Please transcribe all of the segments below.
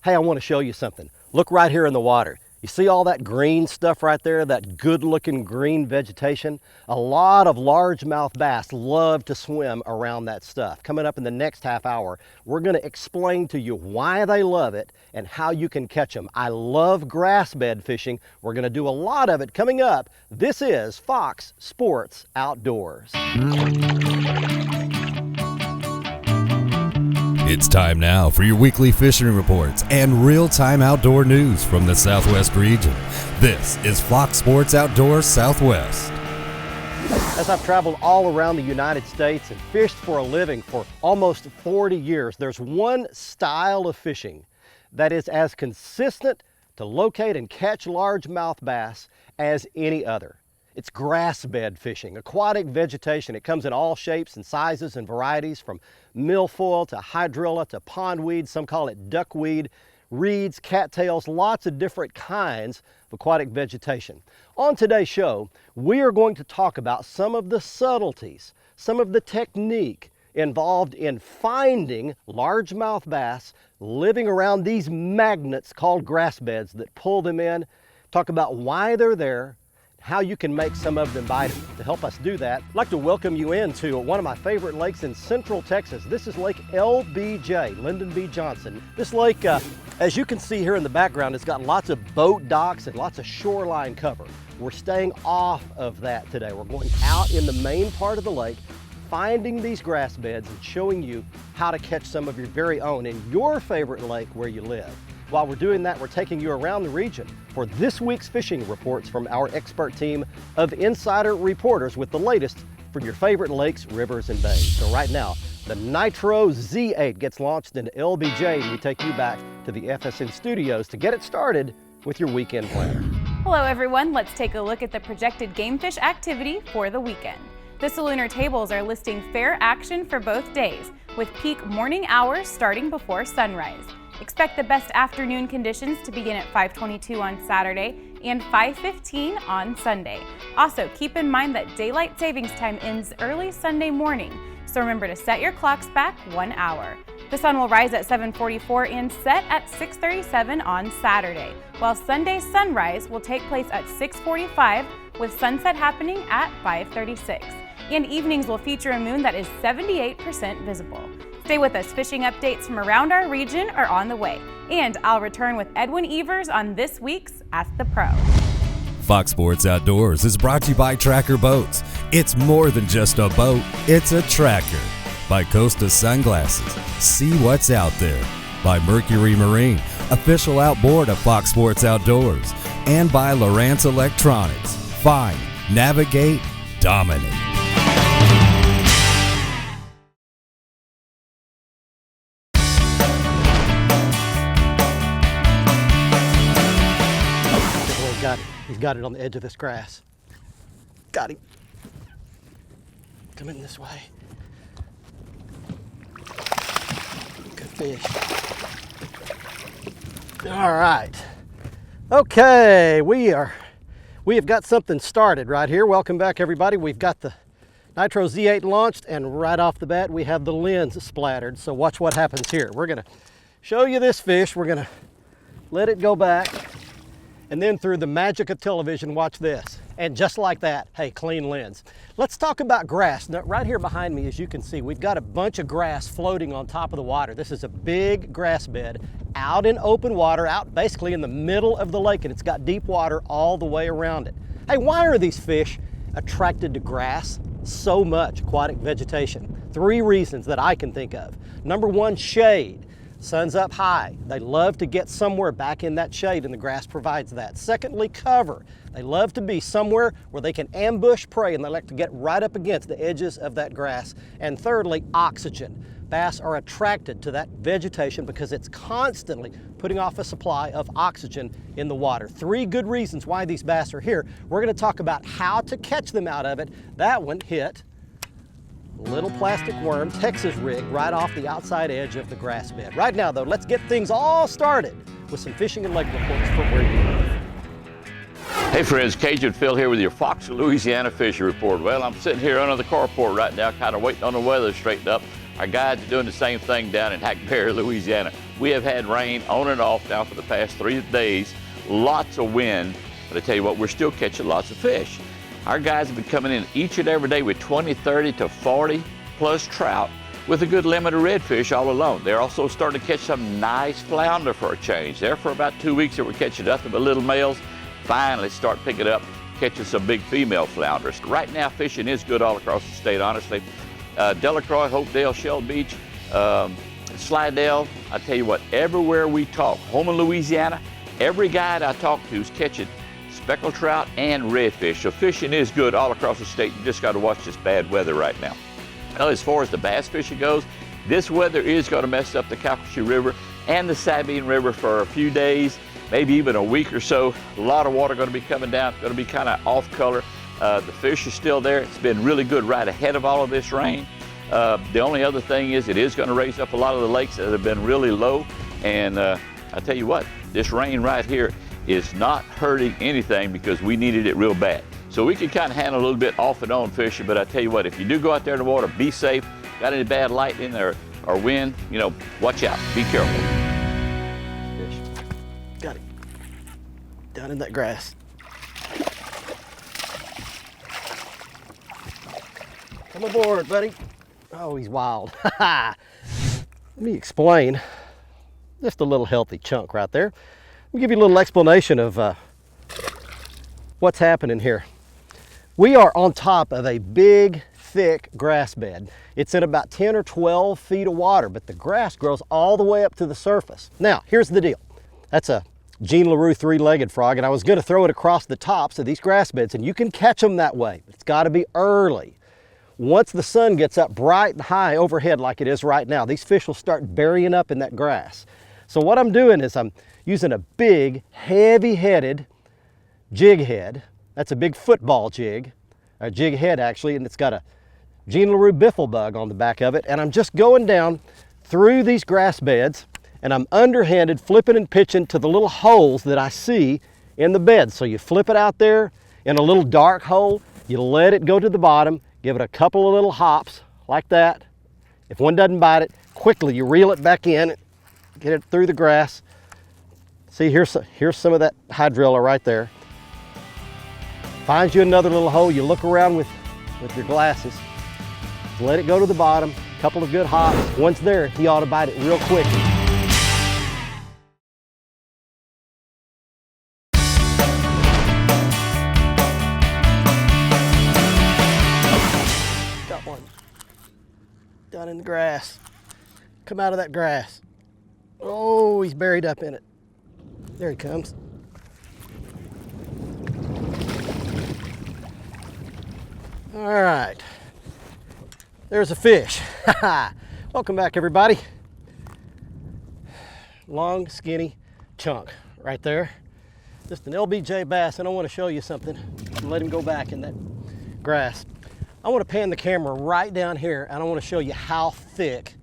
Hey, I want to show you something. Look right here in the water. You see all that green stuff right there, that good looking green vegetation? A lot of largemouth bass love to swim around that stuff. Coming up in the next half hour, we're going to explain to you why they love it and how you can catch them. I love grass bed fishing. We're going to do a lot of it coming up. This is Fox Sports Outdoors. It's time now for your weekly fishing reports and real-time outdoor news from the Southwest region. This is Fox Sports Outdoors Southwest. As I've traveled all around the United States and fished for a living for almost 40 years, there's one style of fishing that is as consistent to locate and catch largemouth bass as any other. It's grass bed fishing, aquatic vegetation. It comes in all shapes and sizes and varieties, from milfoil to hydrilla to pondweed, some call it duckweed, reeds, cattails, lots of different kinds of aquatic vegetation. On today's show, we are going to talk about some of the subtleties, some of the technique involved in finding largemouth bass living around these magnets called grass beds that pull them in. Talk about why they're there, how you can make some of them bite. To help us do that, I'd like to welcome you into one of my favorite lakes in Central Texas. This is Lake LBJ, Lyndon B. Johnson. This lake, as you can see here in the background, it's got lots of boat docks and lots of shoreline cover. We're staying off of that today. We're going out in the main part of the lake, finding these grass beds and showing you how to catch some of your very own in your favorite lake where you live. While we're doing that, we're taking you around the region for this week's fishing reports from our expert team of insider reporters with the latest from your favorite lakes, rivers, and bays. So right now, the Nitro Z8 gets launched into LBJ, and we take you back to the FSN studios to get it started with your weekend plan. Hello everyone, let's take a look at the projected game fish activity for the weekend. The Salooner tables are listing fair action for both days, with peak morning hours starting before sunrise. Expect the best afternoon conditions to begin at 5:22 on Saturday and 5:15 on Sunday. Also, keep in mind that daylight savings time ends early Sunday morning, so remember to set your clocks back 1 hour. The sun will rise at 7:44 and set at 6:37 on Saturday, while Sunday's sunrise will take place at 6:45 with sunset happening at 5:36. And evenings will feature a moon that is 78% visible. Stay with us, fishing updates from around our region are on the way. And I'll return with Edwin Evers on this week's Ask the Pro. Fox Sports Outdoors is brought to you by Tracker Boats. It's more than just a boat, it's a tracker. By Costa Sunglasses, see what's out there. By Mercury Marine, official outboard of Fox Sports Outdoors. And by Lowrance Electronics. Find, navigate, dominate. He's got it on the edge of this grass. Got him. Coming this way. Good fish. All right. Okay, we have got something started right here. Welcome back, everybody. We've got the Nitro Z8 launched, and right off the bat, we have the lens splattered. So watch what happens here. We're gonna show you this fish. We're gonna let it go back. And then through the magic of television, watch this. And just like that, hey, clean lens. Let's talk about grass. Now, right here behind me, as you can see, we've got a bunch of grass floating on top of the water. This is a big grass bed out in open water, out basically in the middle of the lake, and it's got deep water all the way around it. Hey, why are these fish attracted to grass so much, aquatic vegetation? 3 reasons that I can think of. Number 1, shade. Sun's up high. They love to get somewhere back in that shade, and the grass provides that. Secondly, cover. They love to be somewhere where they can ambush prey, and they like to get right up against the edges of that grass. And thirdly, oxygen. Bass are attracted to that vegetation because it's constantly putting off a supply of oxygen in the water. 3 good reasons why these bass are here. We're going to talk about how to catch them out of it. That one hit little plastic worm, Texas rig, right off the outside edge of the grass bed. Right now, though, let's get things all started with some fishing and lake reports from where you live. Hey friends, Cajun Phil here with your Fox Louisiana Fishing Report. Well, I'm sitting here under the carport right now, kind of waiting on the weather to straighten up. Our guides are doing the same thing down in Hackberry, Louisiana. We have had rain on and off now for the past 3 days, lots of wind, but I tell you what, we're still catching lots of fish. Our guys have been coming in each and every day with 20, 30 to 40 plus trout with a good limit of redfish all alone. They're also starting to catch some nice flounder for a change. There for about 2 weeks they were catching nothing but little males. Finally start picking up, catching some big female flounders. Right now fishing is good all across the state, honestly. Delacroix, Hopedale, Shell Beach, Slidell, I tell you what, everywhere we talk, home in Louisiana, every guide I talk to is catching speckled trout and redfish. So fishing is good all across the state. You just got to watch this bad weather right now. Well, as far as the bass fishing goes, this weather is going to mess up the Calcasieu River and the Sabine River for a few days, maybe even a week or so. A lot of water going to be coming down. It's going to be kind of off color. The fish are still there. It's been really good right ahead of all of this rain. The only other thing is it is going to raise up a lot of the lakes that have been really low. And I tell you what, this rain right here is not hurting anything because we needed it real bad. So we can kind of handle a little bit off and on fishing, but I tell you what, if you do go out there in the water, be safe. Got any bad lightning or wind, you know, watch out, be careful. Fish. Got it. Down in that grass. Come aboard, buddy. Oh, he's wild. Let me explain. Just a little healthy chunk right there. Let me give you a little explanation of what's happening here. We are on top of a big, thick grass bed. It's in about 10 or 12 feet of water, but the grass grows all the way up to the surface. Now, here's the deal. That's a Jean LaRue three-legged frog, and I was gonna throw it across the tops of these grass beds, and you can catch them that way, but it's gotta be early. Once the sun gets up bright and high overhead like it is right now, these fish will start burying up in that grass. So what I'm doing is I'm using a big, heavy-headed jig head. That's a big football jig, a jig head actually, and it's got a Jean LaRue biffle bug on the back of it. And I'm just going down through these grass beds, and I'm underhanded flipping and pitching to the little holes that I see in the bed. So you flip it out there in a little dark hole, you let it go to the bottom, give it a couple of little hops like that. If one doesn't bite it, quickly you reel it back in, get it through the grass. See, here's some of that hydrilla right there. Find you another little hole, you look around with your glasses, let it go to the bottom, a couple of good hops. Once there, he ought to bite it real quick. Got one down in the grass. Come out of that grass. Oh, he's buried up in it. There he comes. All right, there's a fish. Welcome back, everybody. Long, skinny chunk right there. Just an LBJ bass, and I want to show you something. Let him go back in that grass. I want to pan the camera right down here, and I want to show you how thick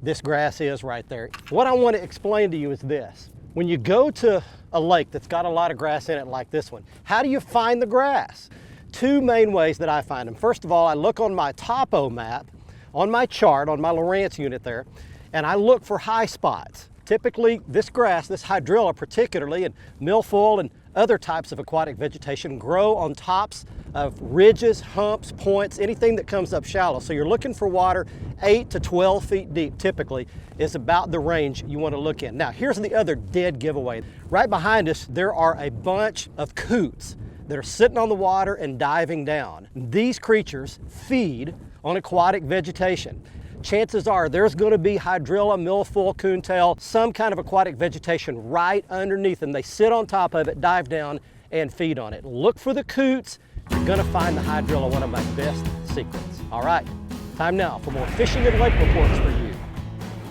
this grass is right there. What I want to explain to you is this. When you go to a lake that's got a lot of grass in it like this one, how do you find the grass? Two main ways that I find them. First of all, I look on my topo map, on my chart, on my Lowrance unit there, and I look for high spots. Typically, this grass, this hydrilla particularly, and milfoil and other types of aquatic vegetation grow on tops of ridges, humps, points, anything that comes up shallow. So you're looking for water 8 to 12 feet deep typically is about the range you want to look in. Now, here's the other dead giveaway. Right behind us, there are a bunch of coots that are sitting on the water and diving down. These creatures feed on aquatic vegetation. Chances are there's going to be hydrilla, milfoil, coontail, some kind of aquatic vegetation right underneath them. They sit on top of it, dive down, and feed on it. Look for the coots. You're going to find the hydrilla, one of my best secrets. All right, time now for more fishing and lake reports for you.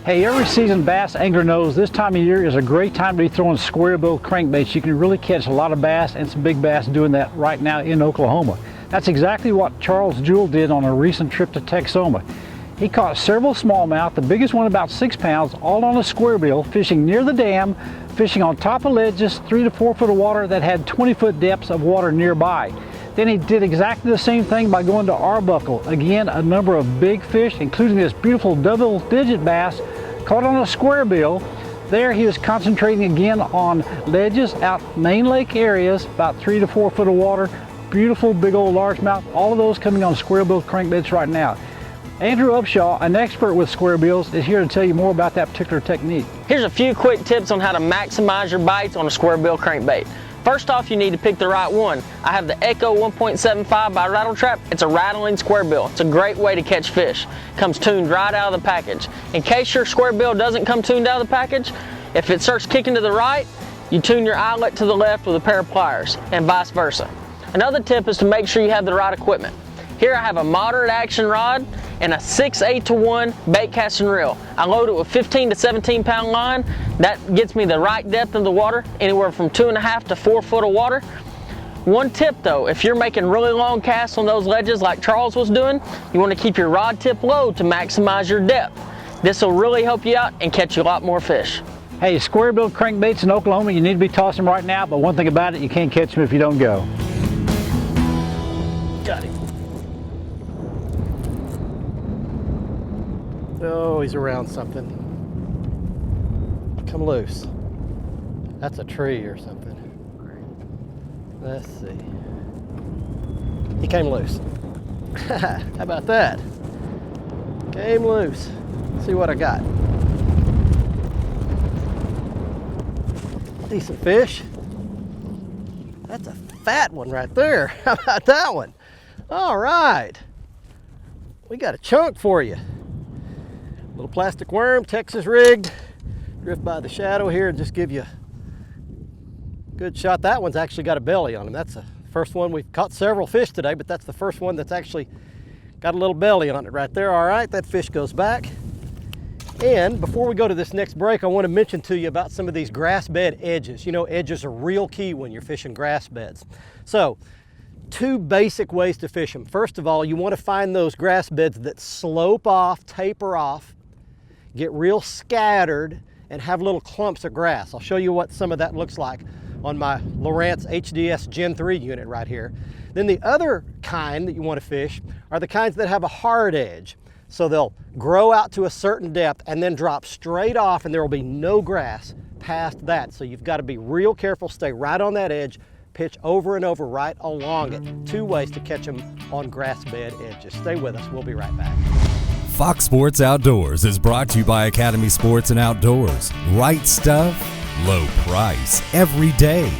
Hey, every seasoned bass angler knows this time of year is a great time to be throwing square bill crankbaits. You can really catch a lot of bass and some big bass doing that right now in Oklahoma. That's exactly what Charles Jewell did on a recent trip to Texoma. He caught several smallmouth, the biggest one about 6 pounds, all on a square bill, fishing near the dam, fishing on top of ledges, 3 to 4 foot of water that had 20-foot depths of water nearby. Then he did exactly the same thing by going to Arbuckle. Again, a number of big fish, including this beautiful double-digit bass, caught on a square bill, There he was concentrating again on ledges out main lake areas, about 3 to 4 foot of water, beautiful big old largemouth, all of those coming on square bill crankbaits right now. Andrew Upshaw, an expert with square bills, is here to tell you more about that particular technique. Here's a few quick tips on how to maximize your bites on a square bill crankbait. First off, you need to pick the right one. I have the Echo 1.75 by Rattle Trap. It's a rattling square bill. It's a great way to catch fish. Comes tuned right out of the package. In case your square bill doesn't come tuned out of the package, if it starts kicking to the right, you tune your eyelet to the left with a pair of pliers, and vice versa. Another tip is to make sure you have the right equipment. Here I have a moderate action rod and a 6/8-to-1 bait casting reel. I load it with 15 to 17 pound line. That gets me the right depth of the water, anywhere from 2.5 to 4 foot of water. One tip though, if you're making really long casts on those ledges like Charles was doing, you want to keep your rod tip low to maximize your depth. This will really help you out and catch you a lot more fish. Hey, square bill crankbaits in Oklahoma, you need to be tossing them right now, but one thing about it, you can't catch them if you don't go. Got him. Oh, he's around something. Come loose. That's a tree or something. Let's see. He came loose. How about that? Came loose. Let's see what I got. Decent fish. That's a fat one right there. How about that one? All right. We got a chunk for you. Little plastic worm, Texas rigged. Drift by the shadow here and just give you a good shot. That one's actually got a belly on him. That's the first one. We've caught several fish today, but that's the first one that's actually got a little belly on it right there. All right, that fish goes back. And before we go to this next break, I want to mention to you about some of these grass bed edges. You know, edges are real key when you're fishing grass beds. So, two basic ways to fish them. First of all, you want to find those grass beds that slope off, taper off, get real scattered, and have little clumps of grass. I'll show you what some of that looks like on my Lowrance HDS Gen 3 unit right here. Then the other kind that you want to fish are the kinds that have a hard edge. So they'll grow out to a certain depth and then drop straight off, and there will be no grass past that. So you've got to be real careful, stay right on that edge, pitch over and over right along it. Two ways to catch them on grass bed edges. Stay with us, we'll be right back. Fox Sports Outdoors is brought to you by Academy Sports and Outdoors. Right stuff, low price, every day.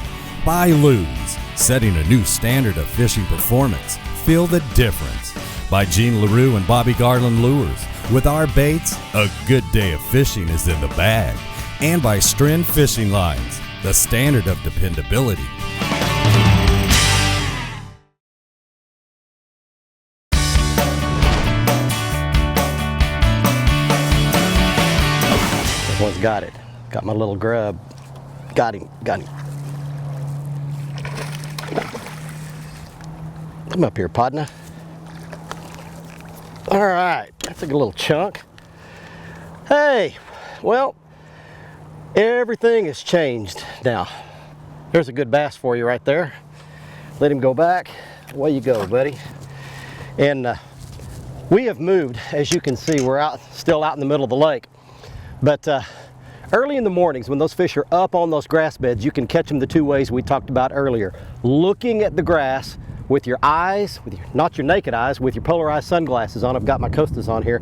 By Lew's, setting a new standard of fishing performance. Feel the difference. By Gene LaRue and Bobby Garland Lures. With our baits, a good day of fishing is in the bag. And by Stren Fishing Lines, the standard of dependability. This one's got it. Got my little grub. Got him, got him. Come up here, partner. All right, that's a good little chunk. Hey, well, everything has changed now. There's a good bass for you right there. Let him go back. Away you go, buddy. And we have moved, as you can see. We're still out in the middle of the lake. But early in the mornings, when those fish are up on those grass beds, you can catch them the two ways we talked about earlier. Looking at the grass with your eyes, not your naked eyes, with your polarized sunglasses on. I've got my Costas on here.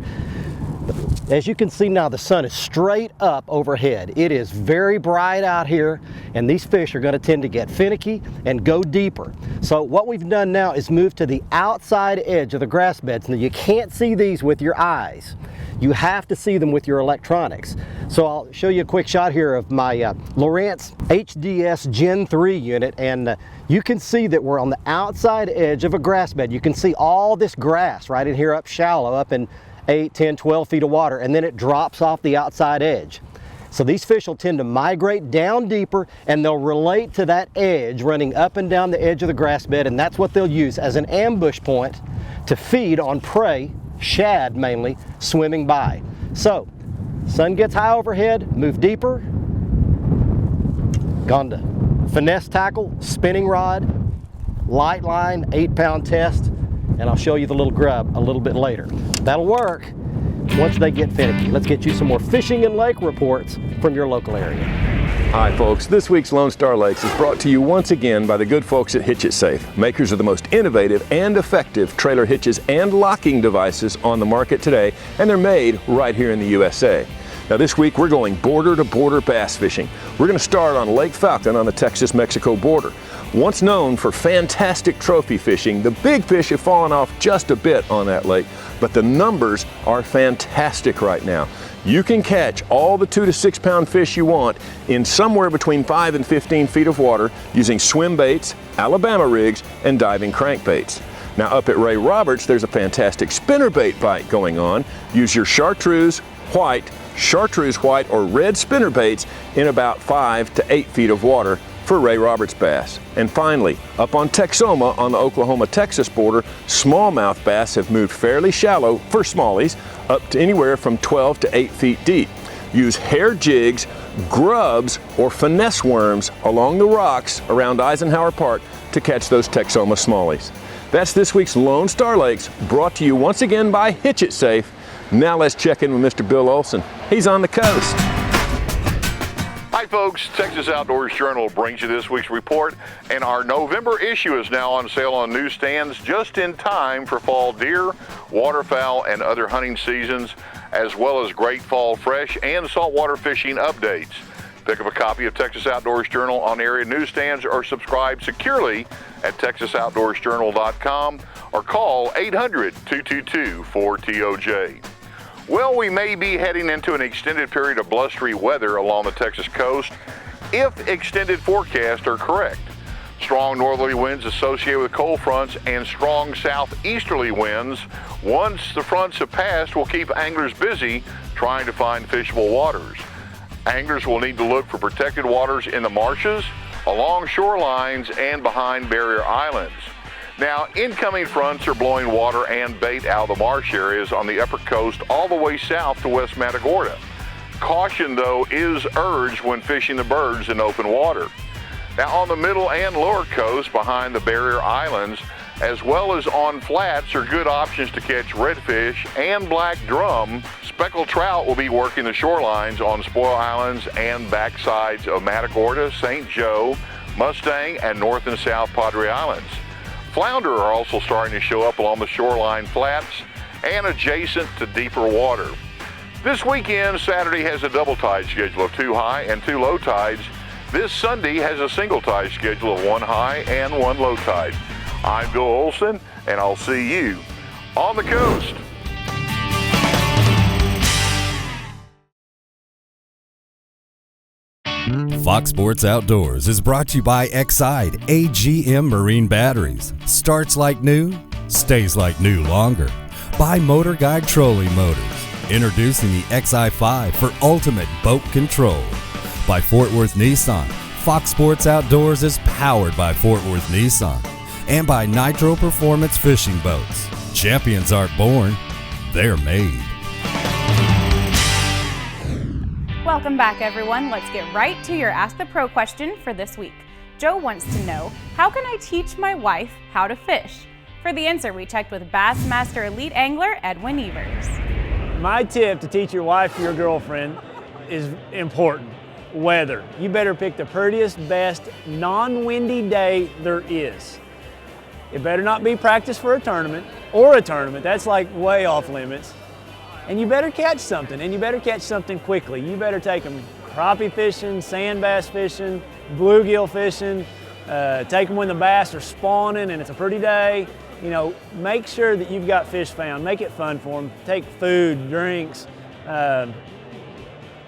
As you can see now, the sun is straight up overhead. It is very bright out here, and these fish are going to tend to get finicky and go deeper. So what we've done now is move to the outside edge of the grass beds. Now you can't see these with your eyes. You have to see them with your electronics. So I'll show you a quick shot here of my Lowrance HDS Gen 3 unit, and you can see that we're on the outside edge of a grass bed. You can see all this grass right in here up shallow, up in 8, 10, 12 feet of water, and then it drops off the outside edge. So these fish will tend to migrate down deeper, and they'll relate to that edge running up and down the edge of the grass bed, and that's what they'll use as an ambush point to feed on prey, shad mainly, swimming by. So, sun gets high overhead, move deeper, gone to finesse tackle, spinning rod, light line, 8-pound test, and I'll show you the little grub a little bit later. That'll work. once they get finicky. Let's get you some more fishing and lake reports from your local area. Hi folks, this week's Lone Star Lakes is brought to you once again by the good folks at Hitch It Safe, makers of the most innovative and effective trailer hitches and locking devices on the market today, and they're made right here in the USA. Now this week we're going border to border bass fishing. We're going to start on Lake Falcon on the Texas-Mexico border. Once known for fantastic trophy fishing, the big fish have fallen off just a bit on that lake, but the numbers are fantastic right now. You can catch all the 2 to 6 pound fish you want in somewhere between 5 and 15 feet of water using swim baits, Alabama rigs, and diving crankbaits. Now up at Ray Roberts, there's a fantastic spinnerbait bite going on. Use your chartreuse white, or red spinnerbaits in about 5 to 8 feet of water for Ray Roberts bass. And finally, up on Texoma on the Oklahoma-Texas border, smallmouth bass have moved fairly shallow for smallies, up to anywhere from 12 to 8 feet deep. Use hair jigs, grubs, or finesse worms along the rocks around Eisenhower Park to catch those Texoma smallies. That's this week's Lone Star Lakes, brought to you once again by Hitch It Safe. Now let's check in with Mr. Bill Olson. He's on the coast. Hi folks, Texas Outdoors Journal brings you this week's report, and our November issue is now on sale on newsstands just in time for fall deer, waterfowl, and other hunting seasons, as well as great fall fresh and saltwater fishing updates. Pick up a copy of Texas Outdoors Journal on area newsstands or subscribe securely at texasoutdoorsjournal.com or call 800-222-4TOJ. Well, we may be heading into an extended period of blustery weather along the Texas coast if extended forecasts are correct. Strong northerly winds associated with cold fronts and strong southeasterly winds, once the fronts have passed, will keep anglers busy trying to find fishable waters. Anglers will need to look for protected waters in the marshes, along shorelines, and behind barrier islands. Now, incoming fronts are blowing water and bait out of the marsh areas on the upper coast all the way south to West Matagorda. Caution, though, is urged when fishing the birds in open water. Now, on the middle and lower coast behind the barrier islands, as well as on flats, are good options to catch redfish and black drum. Speckled trout will be working the shorelines on Spoil Islands and backsides of Matagorda, St. Joe, Mustang, and North and South Padre Islands. Flounder are also starting to show up along the shoreline flats and adjacent to deeper water. This weekend, Saturday has a double tide schedule of 2 high and 2 low tides. This Sunday has a single tide schedule of 1 high and 1 low tide. I'm Bill Olson, and I'll see you on the coast. Fox Sports Outdoors is brought to you by Exide AGM Marine Batteries. Starts like new, stays like new longer. By Motor Guide Trolling Motors. Introducing the XI5 for ultimate boat control. By Fort Worth Nissan. Fox Sports Outdoors is powered by Fort Worth Nissan. And by Nitro Performance Fishing Boats. Champions aren't born, they're made. Welcome back, everyone. Let's get right to your Ask the Pro question for this week. Joe wants to know, how can I teach my wife how to fish? For the answer, we checked with Bassmaster Elite Angler Edwin Evers. My tip to teach your wife or your girlfriend is important. Weather. You better pick the prettiest, best, non-windy day there is. It better not be practice for a tournament, that's like way off limits. And you better catch something, and you better catch something quickly. You better take them crappie fishing, sand bass fishing, bluegill fishing, take them when the bass are spawning and it's a pretty day. You know, make sure that you've got fish found. Make it fun for them. Take food, drinks,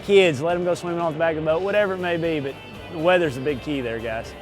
kids, let them go swimming off the back of the boat, whatever it may be, but the weather's a big key there, guys.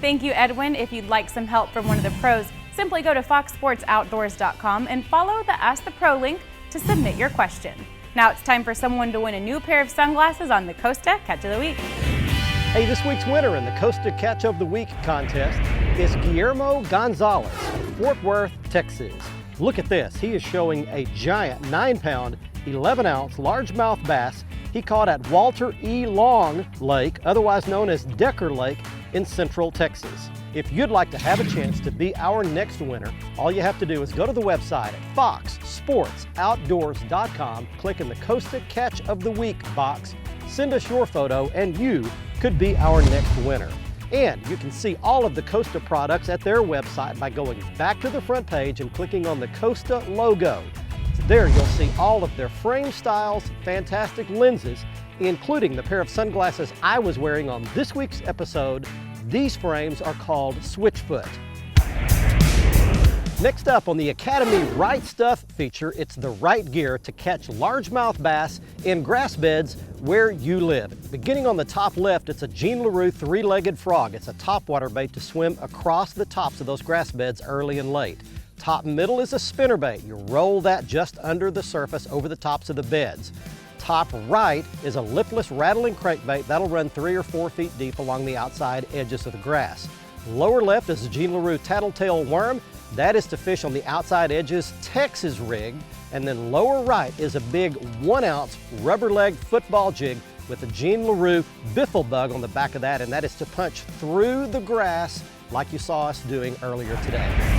Thank you, Edwin. If you'd like some help from one of the pros, simply go to foxsportsoutdoors.com and follow the Ask the Pro link to submit your question. Now it's time for someone to win a new pair of sunglasses on the Costa Catch of the Week. Hey, this week's winner in the Costa Catch of the Week contest is Guillermo Gonzalez from Fort Worth, Texas. Look at this. He is showing a giant 9-pound, 11-ounce largemouth bass he caught at Walter E. Long Lake, otherwise known as Decker Lake in central Texas. If you'd like to have a chance to be our next winner, all you have to do is go to the website at foxsportsoutdoors.com, click in the Costa Catch of the Week box, send us your photo, and you could be our next winner. And you can see all of the Costa products at their website by going back to the front page and clicking on the Costa logo. So there you'll see all of their frame styles, fantastic lenses, including the pair of sunglasses I was wearing on this week's episode. These frames are called Switchfoot. Next up on the Academy Right Stuff feature, it's the right gear to catch largemouth bass in grass beds where you live. Beginning on the top left, it's a Jean LaRue three-legged frog. It's a topwater bait to swim across the tops of those grass beds early and late. Top middle is a spinnerbait. You roll that just under the surface over the tops of the beds. Top right is a lipless rattling crankbait that'll run 3 or 4 feet deep along the outside edges of the grass. Lower left is a Jean LaRue tattletale worm. That is to fish on the outside edges, Texas rig. And then lower right is a big 1-ounce rubber-legged football jig with a Jean LaRue biffle bug on the back of that, and that is to punch through the grass like you saw us doing earlier today.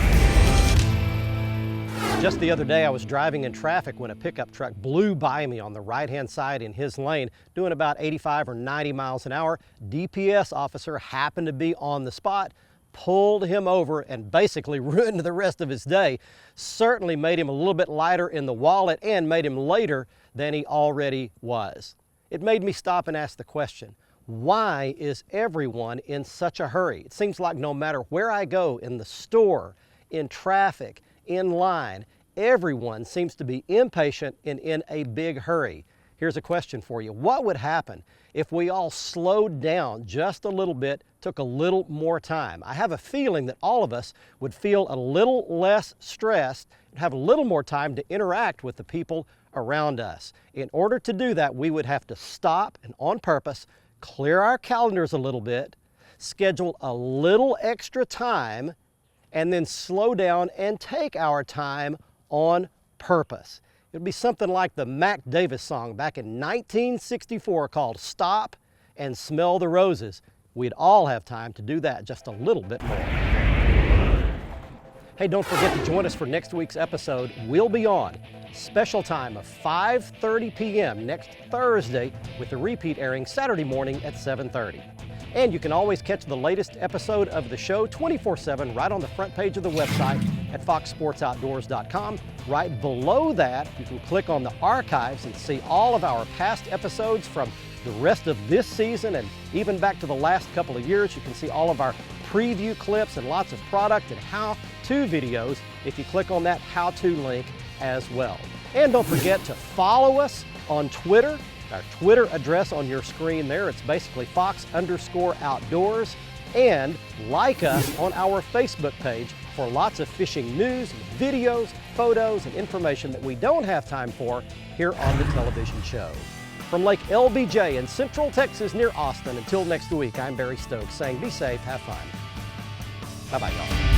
Just the other day, I was driving in traffic when a pickup truck blew by me on the right-hand side in his lane, doing about 85 or 90 miles an hour. DPS officer happened to be on the spot, pulled him over, and basically ruined the rest of his day. Certainly made him a little bit lighter in the wallet and made him later than he already was. It made me stop and ask the question, why is everyone in such a hurry? It seems like no matter where I go, in the store, in traffic, in line, everyone seems to be impatient and in a big hurry. Here's a question for you. What would happen if we all slowed down just a little bit, took a little more time? I have a feeling that all of us would feel a little less stressed and have a little more time to interact with the people around us. In order to do that, we would have to stop and on purpose clear our calendars a little bit, schedule a little extra time, and then slow down and take our time on purpose. It would be something like the Mac Davis song back in 1964 called Stop and Smell the Roses. We'd all have time to do that just a little bit more. Hey, don't forget to join us for next week's episode. We'll be on special time of 5:30 p.m. next Thursday with the repeat airing Saturday morning at 7:30. And you can always catch the latest episode of the show 24/7 right on the front page of the website at foxsportsoutdoors.com. Right below that, you can click on the archives and see all of our past episodes from the rest of this season and even back to the last couple of years. You can see all of our preview clips and lots of product and how-to videos if you click on that how-to link as well. And don't forget to follow us on Twitter. Our Twitter address on your screen there, it's basically Fox_Outdoors. And like us on our Facebook page for lots of fishing news, videos, photos, and information that we don't have time for here on the television show. From Lake LBJ in Central Texas near Austin, until next week, I'm Barry Stokes saying be safe, have fun. Bye-bye, y'all.